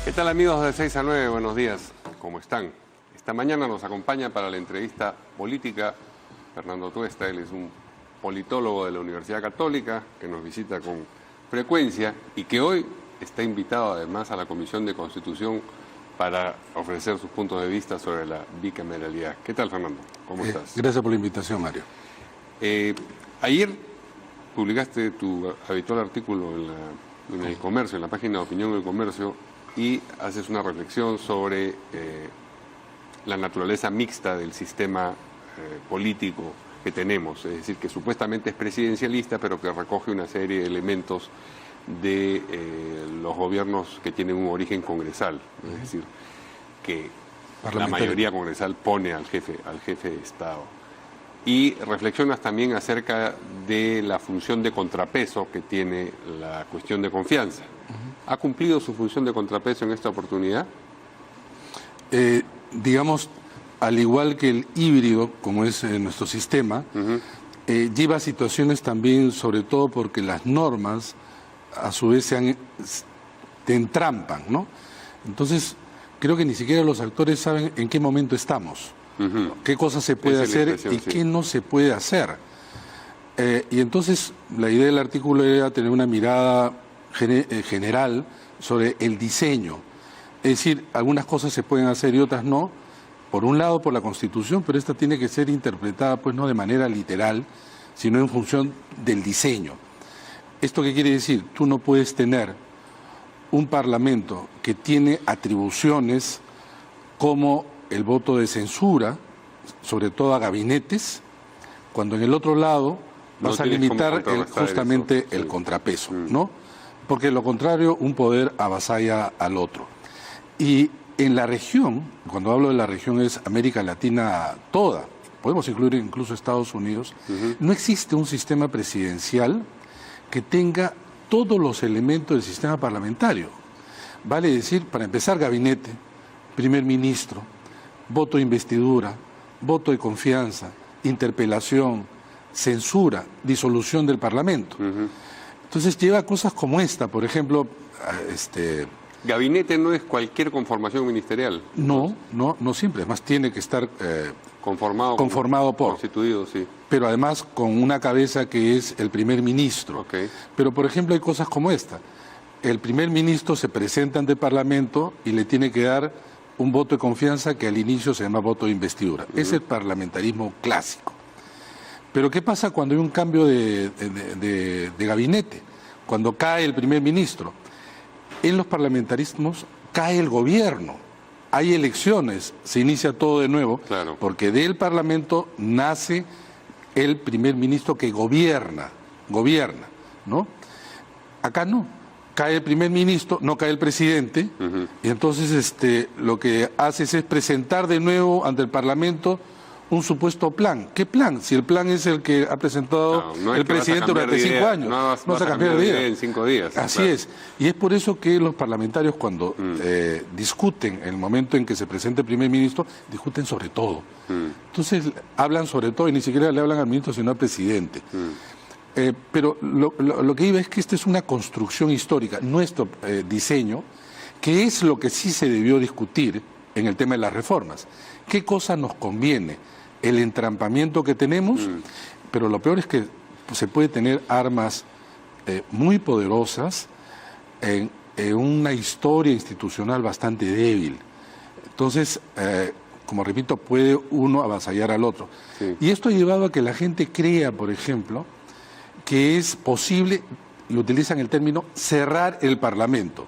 ¿Qué tal, amigos de 6 a 9? Buenos días, ¿cómo están? Esta mañana nos acompaña para la entrevista política Fernando Tuesta. Él es un politólogo de la Universidad Católica que nos visita con frecuencia y que hoy está invitado además a la Comisión de Constitución para ofrecer sus puntos de vista sobre la bicameralidad. ¿Qué tal, Fernando? ¿Cómo estás? Gracias por la invitación, Mario. Ayer publicaste tu habitual artículo en El Comercio, en la página de opinión del Comercio, y haces una reflexión sobre la naturaleza mixta del sistema político que tenemos, es decir, que supuestamente es presidencialista, pero que recoge una serie de elementos de los gobiernos que tienen un origen congresal, es decir, que la mayoría congresal pone al jefe de Estado. Y reflexionas también acerca de la función de contrapeso que tiene la cuestión de confianza. ¿Ha cumplido su función de contrapeso en esta oportunidad? Digamos, al igual que el híbrido, como es nuestro sistema, lleva situaciones también, sobre todo porque las normas, a su vez, te entrampan, ¿no? Entonces, creo que ni siquiera los actores saben en qué momento estamos, qué cosas se puede hacer y qué no se puede hacer. Y entonces, la idea del artículo era tener una mirada general sobre el diseño. Es decir, algunas cosas se pueden hacer y otras no. Por un lado, por la Constitución, pero esta tiene que ser interpretada, pues, no de manera literal, sino en función del diseño. ¿Esto qué quiere decir? Tú no puedes tener un Parlamento que tiene atribuciones como el voto de censura, sobre todo a gabinetes, cuando en el otro lado vas a limitar justamente el contrapeso, ¿no? Porque de lo contrario, un poder avasalla al otro. Y en la región, cuando hablo de la región es América Latina toda, podemos incluir incluso Estados Unidos, no existe un sistema presidencial que tenga todos los elementos del sistema parlamentario. Vale decir, para empezar, gabinete, primer ministro, voto de investidura, voto de confianza, interpelación, censura, disolución del Parlamento. Entonces lleva cosas como esta, por ejemplo, Gabinete no es cualquier conformación ministerial. No siempre, además tiene que estar conformado por, constituido, sí. Pero además con una cabeza que es el primer ministro. Okay. Pero por ejemplo hay cosas como esta. El primer ministro se presenta ante el Parlamento y le tiene que dar un voto de confianza que al inicio se llama voto de investidura. Es el parlamentarismo clásico. Pero ¿qué pasa cuando hay un cambio de gabinete? Cuando cae el primer ministro. En los parlamentarismos cae el gobierno. Hay elecciones, se inicia todo de nuevo, claro, porque del Parlamento nace el primer ministro que gobierna, ¿no? Acá no. Cae el primer ministro, no cae el presidente, y entonces lo que haces es presentar de nuevo ante el Parlamento un supuesto plan. ¿Qué plan? Si el plan es el que ha presentado el presidente durante 5 años. No vas a cambiar de idea en 5 días. Así es. Y es por eso que los parlamentarios cuando discuten, en el momento en que se presenta el primer ministro, discuten sobre todo. Entonces hablan sobre todo y ni siquiera le hablan al ministro, sino al presidente. Pero lo que iba es que esta es una construcción histórica, nuestro diseño, que es lo que sí se debió discutir en el tema de las reformas. ¿Qué cosa nos conviene? El entrampamiento que tenemos, pero lo peor es que se puede tener armas muy poderosas en una historia institucional bastante débil. Entonces, como repito, puede uno avasallar al otro. Sí. Y esto ha llevado a que la gente crea, por ejemplo, que es posible, y utilizan el término, cerrar el Parlamento.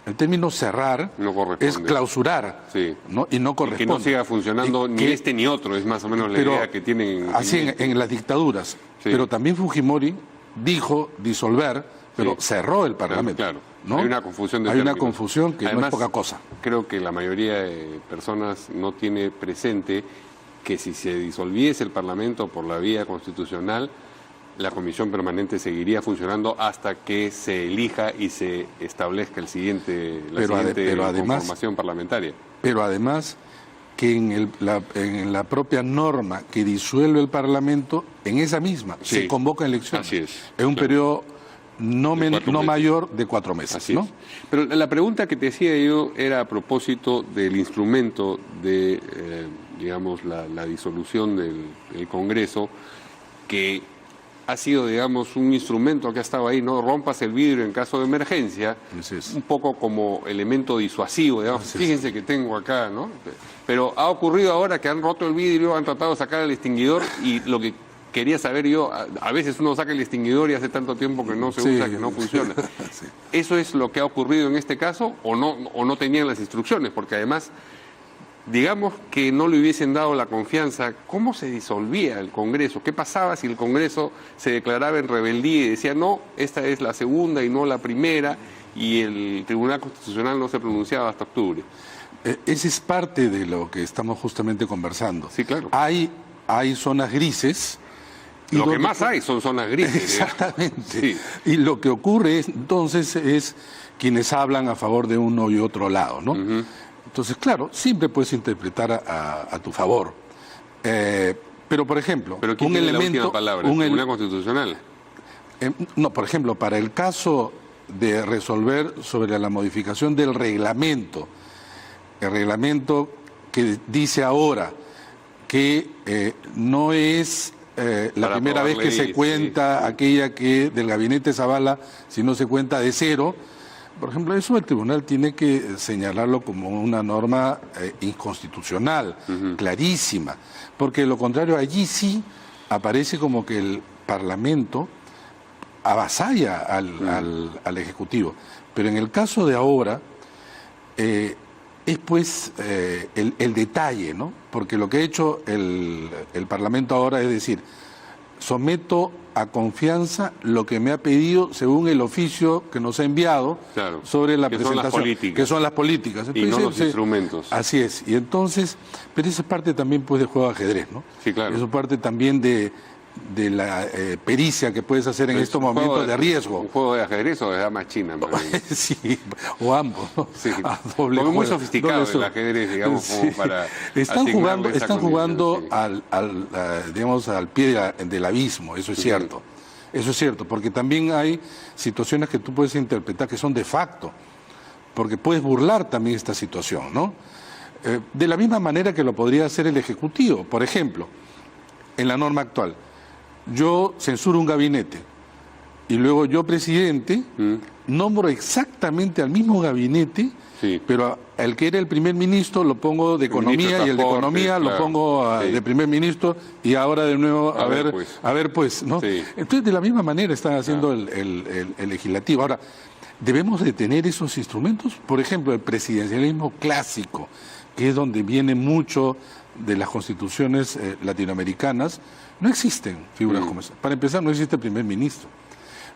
El término cerrar es clausurar, ¿no? Y no corresponde. Y que no siga funcionando ni este ni otro, es más o menos la idea que tienen. Así en las dictaduras. Sí. Pero también Fujimori dijo disolver, pero cerró el Parlamento. Claro. ¿No? Hay una confusión de términos. Una confusión que además, no es poca cosa. Creo que la mayoría de personas no tiene presente que si se disolviese el Parlamento por la vía constitucional, la comisión permanente seguiría funcionando hasta que se elija y se establezca la siguiente conformación parlamentaria. Pero además que en la propia norma que disuelve el Parlamento, en esa misma, se convoca elecciones. Así es. Es un periodo no meses. mayor de 4 meses. Así ¿no? es. Pero la pregunta que te hacía yo era a propósito del instrumento de, digamos, la disolución del Congreso, que ha sido, digamos, un instrumento que ha estado ahí, ¿no? Rompas el vidrio en caso de emergencia, un poco como elemento disuasivo, digamos, fíjense que tengo acá, ¿no? Pero ha ocurrido ahora que han roto el vidrio, han tratado de sacar el extinguidor, y lo que quería saber yo, a veces uno saca el extinguidor y hace tanto tiempo que no se usa, que no funciona. ¿Eso es lo que ha ocurrido en este caso o no tenían las instrucciones? Porque además, digamos que no le hubiesen dado la confianza, ¿cómo se disolvía el Congreso? ¿Qué pasaba si el Congreso se declaraba en rebeldía y decía, no, esta es la segunda y no la primera, y el Tribunal Constitucional no se pronunciaba hasta octubre? Esa es parte de lo que estamos justamente conversando. Sí, claro. Hay zonas grises. Lo que más hay son zonas grises. Exactamente. Sí. Y lo que ocurre entonces es quienes hablan a favor de uno y otro lado, ¿no? Entonces, claro, siempre puedes interpretar a tu favor. Pero, por ejemplo, ¿pero quién tiene la última palabra? ¿El Tribunal Constitucional? No, por ejemplo, para el caso de resolver sobre la modificación del reglamento, el reglamento que dice ahora que no es la primera vez que se cuenta aquella que del gabinete Zavala, si no se cuenta de cero. Por ejemplo, eso el tribunal tiene que señalarlo como una norma inconstitucional, clarísima, porque de lo contrario allí sí aparece como que el Parlamento avasalla al Ejecutivo. Pero en el caso de ahora es pues el detalle, ¿no? Porque lo que ha hecho el Parlamento ahora es decir, someto a confianza lo que me ha pedido según el oficio que nos ha enviado sobre la presentación, que son las políticas. Entonces, y no los instrumentos. Así es. Y entonces, pero eso es parte también pues de juego de ajedrez, ¿no? Sí, claro. Eso es parte también de la pericia que puedes hacer en estos momentos de riesgo. ¿Un juego de ajedrez o de damas chinas? Sí, o ambos, ¿no? Sí. Como muy sofisticado el ajedrez, digamos, como para... Están jugando digamos, al pie del abismo, eso es cierto. Eso es cierto, porque también hay situaciones que tú puedes interpretar que son de facto, porque puedes burlar también esta situación, ¿no? De la misma manera que lo podría hacer el Ejecutivo. Por ejemplo, en la norma actual, yo censuro un gabinete y luego yo, presidente, nombro exactamente al mismo gabinete, pero el que era el primer ministro lo pongo de Economía y el de Economía lo pongo de primer ministro y ahora de nuevo a ver pues, ¿no? Sí. Entonces de la misma manera están haciendo el legislativo. Ahora, ¿debemos de tener esos instrumentos? Por ejemplo, el presidencialismo clásico, que es donde viene mucho de las constituciones latinoamericanas, no existen figuras como esa. Para empezar, no existe primer ministro,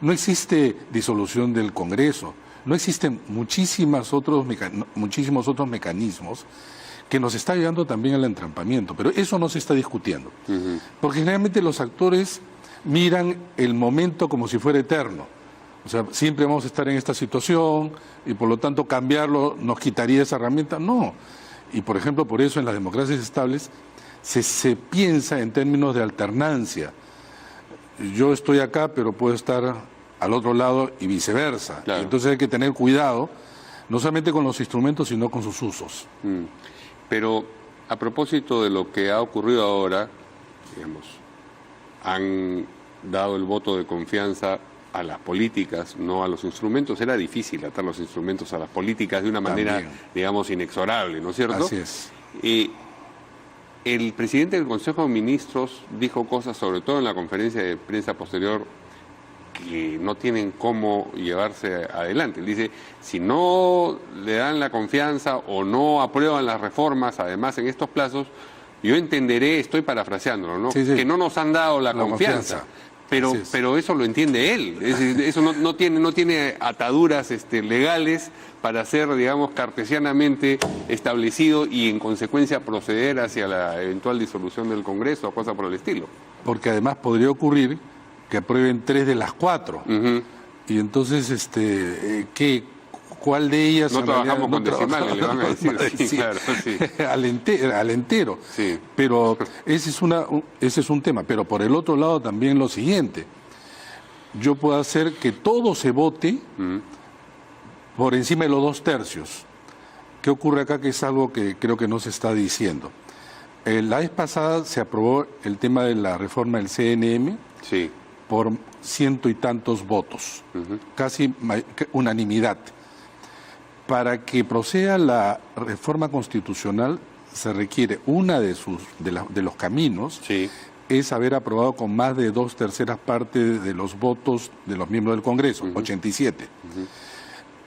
no existe disolución del Congreso, no existen muchísimos otros mecanismos que nos está llevando también al entrampamiento, pero eso no se está discutiendo, porque generalmente los actores miran el momento como si fuera eterno. O sea, siempre vamos a estar en esta situación y por lo tanto cambiarlo nos quitaría esa herramienta. No. Y por ejemplo, por eso en las democracias estables se piensa en términos de alternancia. Yo estoy acá, pero puedo estar al otro lado y viceversa. Claro. Entonces hay que tener cuidado, no solamente con los instrumentos, sino con sus usos. Pero a propósito de lo que ha ocurrido ahora, digamos, han dado el voto de confianza a las políticas, no a los instrumentos. Era difícil atar los instrumentos a las políticas de una manera, digamos, inexorable, ¿no es cierto? Así es. El presidente del Consejo de Ministros dijo cosas, sobre todo en la conferencia de prensa posterior, que no tienen cómo llevarse adelante. Él dice, si no le dan la confianza o no aprueban las reformas, además en estos plazos, yo entenderé, estoy parafraseándolo, ¿no? Que no nos han dado la confianza. Pero eso lo entiende él. Eso no tiene ataduras legales para ser, digamos, cartesianamente establecido y en consecuencia proceder hacia la eventual disolución del Congreso o cosa por el estilo. Porque además podría ocurrir que aprueben 3 de las 4. Y entonces, ¿cuál de ellas? No trabajamos con decimales, le van a decir. Sí, claro, sí. al entero. Sí. Pero ese es un tema. Pero por el otro lado también lo siguiente. yo puedo hacer que todo se vote por encima de los 2/3. ¿Qué ocurre acá? Que es algo que creo que no se está diciendo. La vez pasada se aprobó el tema de la reforma del CNM Sí. por 100 y tantos votos, casi unanimidad. Para que proceda la reforma constitucional se requiere de los caminos, Sí. es haber aprobado con más de 2/3 partes de los votos de los miembros del Congreso, 87.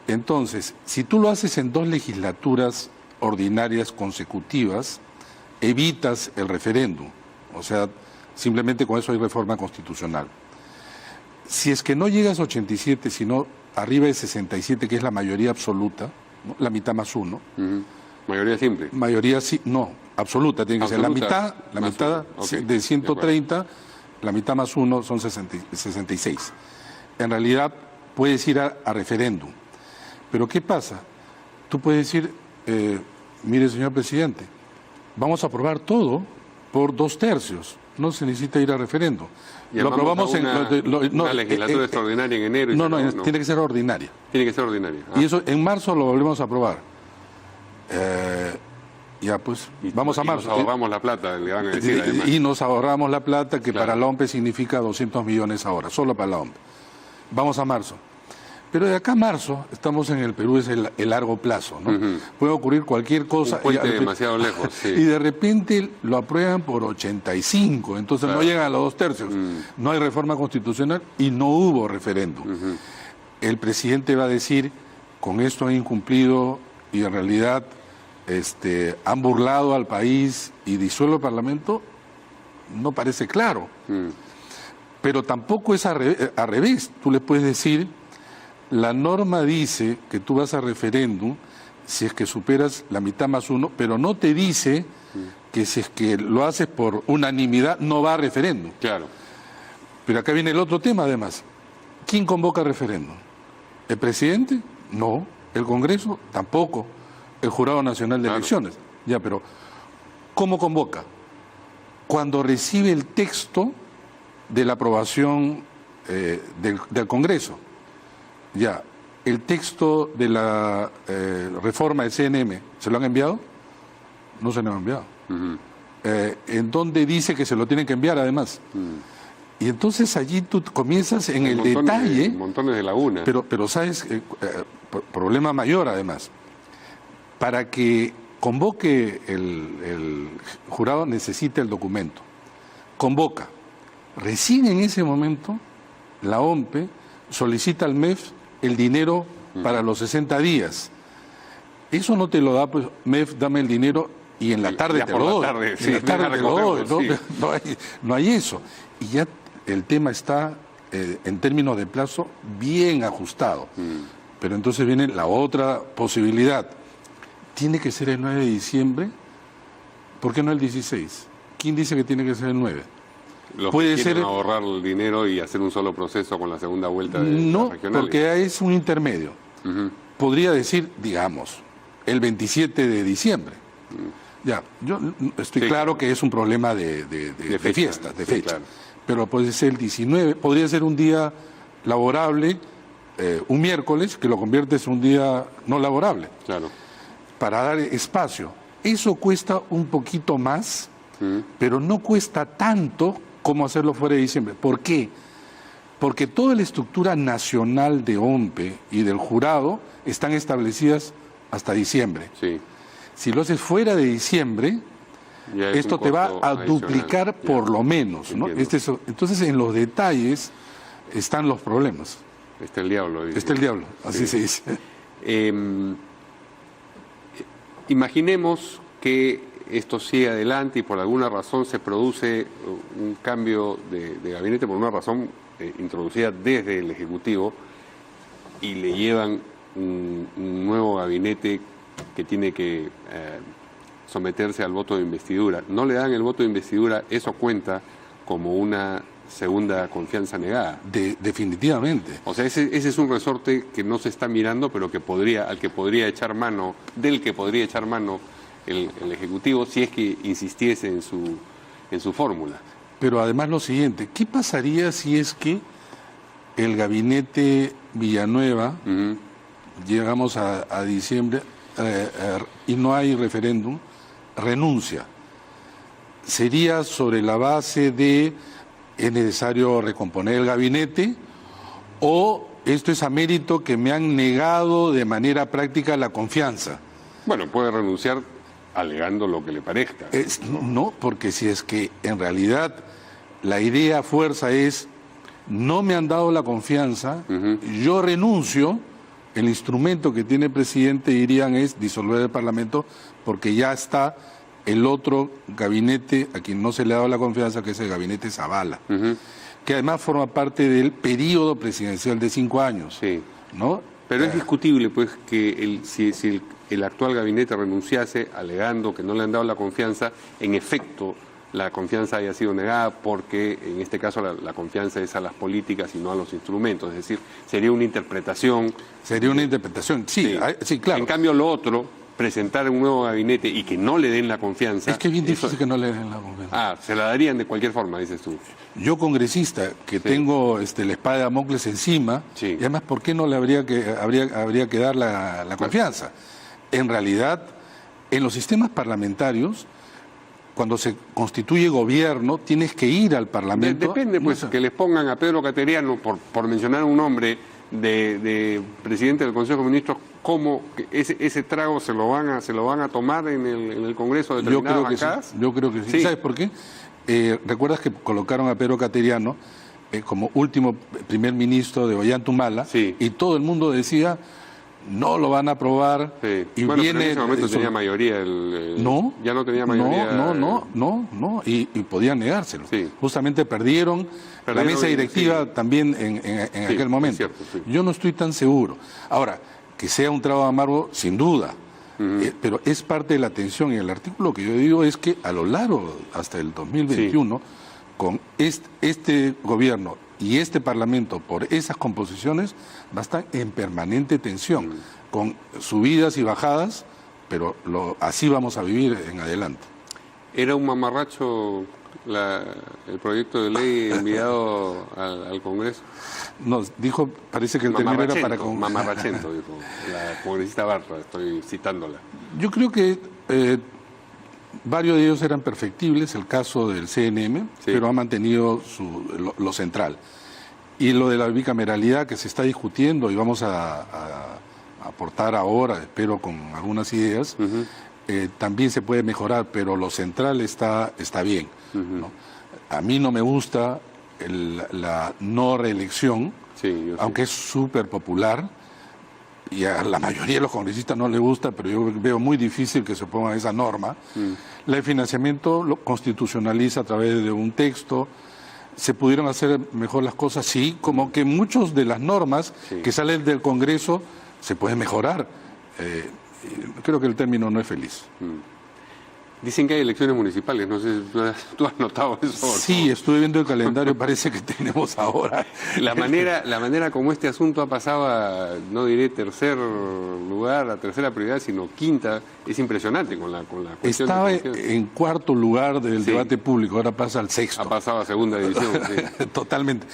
Entonces, si tú lo haces en 2 legislaturas ordinarias consecutivas, evitas el referéndum. O sea, simplemente con eso hay reforma constitucional. Si es que no llegas a 87, sino arriba de 67, que es la mayoría absoluta, ¿no? La mitad más 1. Mayoría simple. Mayoría sí, no, absoluta, tiene que ser la mitad Okay, de 130, la mitad más 1 son 66. En realidad puedes ir a referéndum. Pero ¿qué pasa? Tú puedes decir, mire señor presidente, vamos a aprobar todo por 2/3, no se necesita ir a referéndum. Lo aprobamos en una legislatura extraordinaria en enero. No, tiene que ser ordinaria. Tiene que ser ordinaria. Y eso en marzo lo volvemos a aprobar. Ya pues, vamos a marzo. Nos ahorramos la plata, le van a decir además. Y nos ahorramos la plata, que Claro. para la OMPE significa 200 millones ahora, solo para la OMPE. Vamos a marzo. Pero de acá a marzo, estamos en el Perú, es el largo plazo, ¿no? Puede ocurrir cualquier cosa. Un puente demasiado lejos, sí. Y de repente lo aprueban por 85, entonces Claro. no llegan a los 2/3. No hay reforma constitucional y no hubo referéndum. El presidente va a decir, con esto han incumplido y en realidad han burlado al país y disuelto el Parlamento, no parece claro. Pero tampoco es al revés. Tú le puedes decir, la norma dice que tú vas a referéndum si es que superas la mitad más 1, pero no te dice que si es que lo haces por unanimidad no va a referéndum. Claro. Pero acá viene el otro tema además. ¿Quién convoca referéndum? ¿El presidente? No. ¿El Congreso? Tampoco. ¿El Jurado Nacional de Claro. Elecciones? Ya, pero ¿cómo convoca? Cuando recibe el texto de la aprobación del Congreso. Ya, el texto de la reforma del CNM, ¿se lo han enviado? No se lo han enviado. ¿En dónde dice que se lo tienen que enviar además? Y entonces allí tú comienzas en el detalle. Montones de lagunas. Pero ¿sabes? Problema mayor además. Para que convoque el jurado necesita el documento. Convoca. Recién en ese momento la OMPE solicita al MEF el dinero para los 60 días. Eso no te lo da, pues, MEF, dame el dinero y en la tarde Ya te por lo la doy. tarde, sí, En la tarde te lo doy, ¿no? sí. No hay eso. Y ya el tema está, en términos de plazo, bien ajustado. Pero entonces viene la otra posibilidad. ¿Tiene que ser el 9 de diciembre? ¿Por qué no el 16? ¿Quién dice que tiene que ser el 9? Los puede que quieren ser- ahorrar el dinero y hacer un solo proceso con la segunda vuelta de No, las regionales. porque es un intermedio. Podría decir, digamos, el 27 de diciembre. Ya, yo estoy Sí, claro claro. que es un problema de fecha, fiestas, de sí, fecha. claro. Pero puede ser el 19, podría ser un día laborable, un miércoles, que lo conviertes en un día no laborable, Claro. para dar espacio. Eso cuesta un poquito más, pero no cuesta tanto como hacerlo fuera de diciembre. ¿Por qué? Porque toda la estructura nacional de OMPE y del jurado están establecidas hasta diciembre. Sí. Si lo haces fuera de diciembre, Ya es esto un te va costo a adicional. duplicar Ya. por lo menos, ¿no? Entiendo. Entonces, en los detalles están los problemas. Está el diablo. dice. Está el diablo, así Sí. se dice. Imaginemos que esto sigue adelante y por alguna razón se produce un cambio de gabinete, por una razón introducida desde el Ejecutivo, y le llevan un nuevo gabinete que tiene que someterse al voto de investidura. No le dan el voto de investidura, eso cuenta como una segunda confianza negada. Definitivamente. O sea, ese es un resorte que no se está mirando, pero que del que podría echar mano el Ejecutivo si es que insistiese en su fórmula. Pero además lo siguiente, ¿qué pasaría si es que el gabinete Villanueva, llegamos a diciembre y no hay referéndum, renuncia. Sería sobre la base de es necesario recomponer el gabinete o esto es a mérito que me han negado de manera práctica la confianza. Bueno, puede renunciar alegando lo que le parezca. No, porque si es que en realidad la idea fuerza es no me han dado la confianza, yo renuncio, el instrumento que tiene el presidente, dirían, es disolver el Parlamento porque ya está el otro gabinete a quien no se le ha dado la confianza, que es el gabinete Zavala, que además forma parte del periodo presidencial de 5 años. Sí. ¿No? Pero es discutible, pues, que si el actual gabinete renunciase alegando que no le han dado la confianza, en efecto la confianza haya sido negada porque en este caso la confianza es a las políticas y no a los instrumentos. Es decir, sería una interpretación. Sería una interpretación, sí, sí, claro. En cambio lo otro, presentar un nuevo gabinete y que no le den la confianza... Es que es bien difícil que no le den la confianza. Se la darían de cualquier forma, dices tú. Yo congresista, que tengo la espada de Damocles encima, y además, ¿por qué no le habría que dar la confianza? En realidad, en los sistemas parlamentarios, cuando se constituye gobierno, tienes que ir al Parlamento. Depende, pues, que les pongan a Pedro Cateriano, por mencionar un nombre de presidente del Consejo de Ministros, cómo ese trago se lo van a tomar en el Congreso de determinadas bancadas. Sí, yo creo que sí. ¿Sabes por qué? ¿Recuerdas que colocaron a Pedro Cateriano como último primer ministro de Ollantaytamala? Sí. Y todo el mundo decía, no lo van a aprobar. Sí. Y bueno, viene, pero en ese momento tenía mayoría. No. Ya no tenía mayoría. No. Y podían negárselo. Sí. Justamente perdieron la mesa directiva también en aquel momento. Cierto, sí. Yo no estoy tan seguro. Ahora, que sea un trago amargo, sin duda. Pero es parte de la tensión, y el artículo que yo digo es que a lo largo, hasta el 2021, con este gobierno y este Parlamento, por esas composiciones, va a estar en permanente tensión, con subidas y bajadas, pero así vamos a vivir en adelante. ¿Era un mamarracho el proyecto de ley enviado al Congreso? Nos dijo, parece que el término era para... Mamarrachento, dijo la congresista Bartra, estoy citándola. Yo creo que varios de ellos eran perfectibles, el caso del CNM, pero ha mantenido lo central. Y lo de la bicameralidad que se está discutiendo y vamos a aportar ahora, espero con algunas ideas, también se puede mejorar, pero lo central está bien, ¿no? A mí no me gusta la no reelección, aunque es súper popular, y a la mayoría de los congresistas no les gusta, pero yo veo muy difícil que se ponga esa norma. El financiamiento lo constitucionaliza a través de un texto. ¿Se pudieron hacer mejor las cosas? Sí, como que muchas de las normas que salen del Congreso se pueden mejorar. Creo que el término no es feliz. Dicen que hay elecciones municipales, no sé si tú has notado eso. Sí, estuve viendo el calendario, parece que tenemos ahora. La manera como este asunto ha pasado a, no diré tercer lugar, a tercera prioridad, sino quinta, es impresionante con la cuestión. Estaba en cuarto lugar del debate público, ahora pasa al sexto. Ha pasado a segunda división. Totalmente.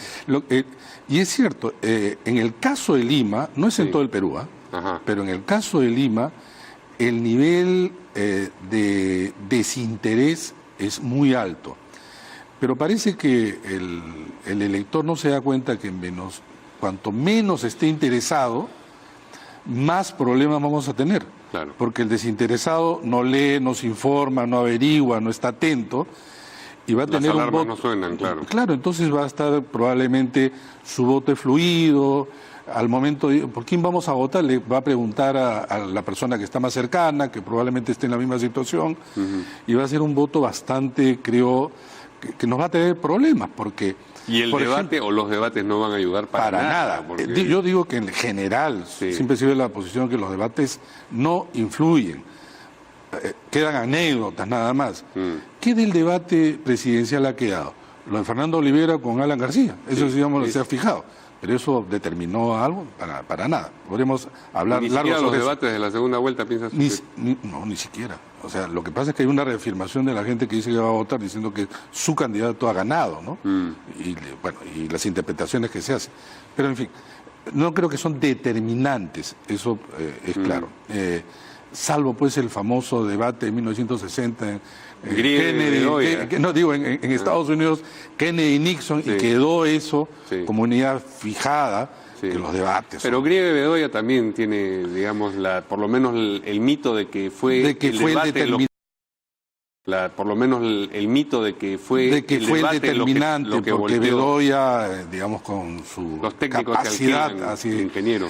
Y es cierto, en el caso de Lima, no es en todo el Perú, pero en el caso de Lima, el nivel de desinterés es muy alto. Pero parece que el elector no se da cuenta que cuanto menos esté interesado, más problemas vamos a tener. Claro. Porque el desinteresado no lee, no se informa, no averigua, no está atento, y va a tener un voto. No suenan, claro. Claro, entonces va a estar probablemente su voto fluido. Al momento ¿por quién vamos a votar? Le va a preguntar a la persona que está más cercana, que probablemente esté en la misma situación, y va a ser un voto bastante, creo, que nos va a tener problemas, porque... Y el debate o los debates no van a ayudar para nada. Porque... Yo digo que en general, siempre se ve la posición que los debates no influyen, quedan anécdotas nada más. ¿Qué del debate presidencial ha quedado? Lo de Fernando Olivera con Alan García, eso digamos, se ha fijado. Pero eso determinó algo para nada. Podríamos hablar Ni largo siquiera los sobre eso. debates de la segunda vuelta, ¿piensas? No, ni siquiera. O sea, lo que pasa es que hay una reafirmación de la gente que dice que va a votar diciendo que su candidato ha ganado, ¿no? Y las interpretaciones que se hacen. Pero, en fin, no creo que son determinantes, eso es claro. Salvo, pues, el famoso debate de 1960 en Estados Unidos, Kennedy y Nixon, y quedó eso como unidad fijada. Que los debates. Pero Griego y Bedoya también tiene, digamos, por lo menos el mito de que fue el determinante. Por lo menos el mito de que fue el determinante, lo que porque Bedoya, digamos, con su capacidad así, ingeniero,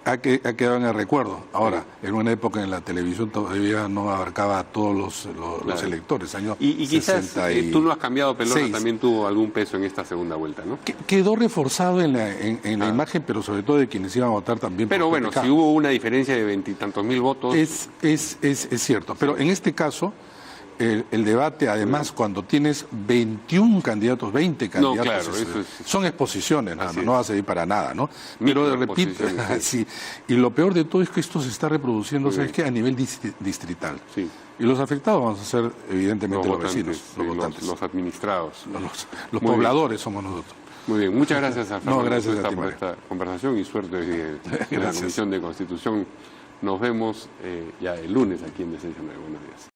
ha quedado en el recuerdo. Ahora, en una época en la televisión todavía no abarcaba a todos los electores. Y quizás tú no has cambiado, Pelona también tuvo algún peso en esta segunda vuelta, ¿no? Quedó reforzado en la imagen, pero sobre todo de quienes iban a votar también. Pero bueno, si hubo una diferencia de 20 y tantos mil votos... Es cierto, pero en este caso... El debate, además, cuando tienes 21 candidatos, 20 candidatos, son exposiciones, no va a servir para nada, ¿no? Pero repito, y lo peor de todo es que esto se está reproduciendo, ¿sabes qué? A nivel distrital. Sí. Y los afectados vamos a ser, evidentemente, los vecinos, los votantes. Los administrados. Los pobladores somos nosotros. Muy bien, muchas gracias a Fernando por esta conversación y suerte en la Comisión de Constitución. Nos vemos ya el lunes aquí en Decencia 9. Buenos días.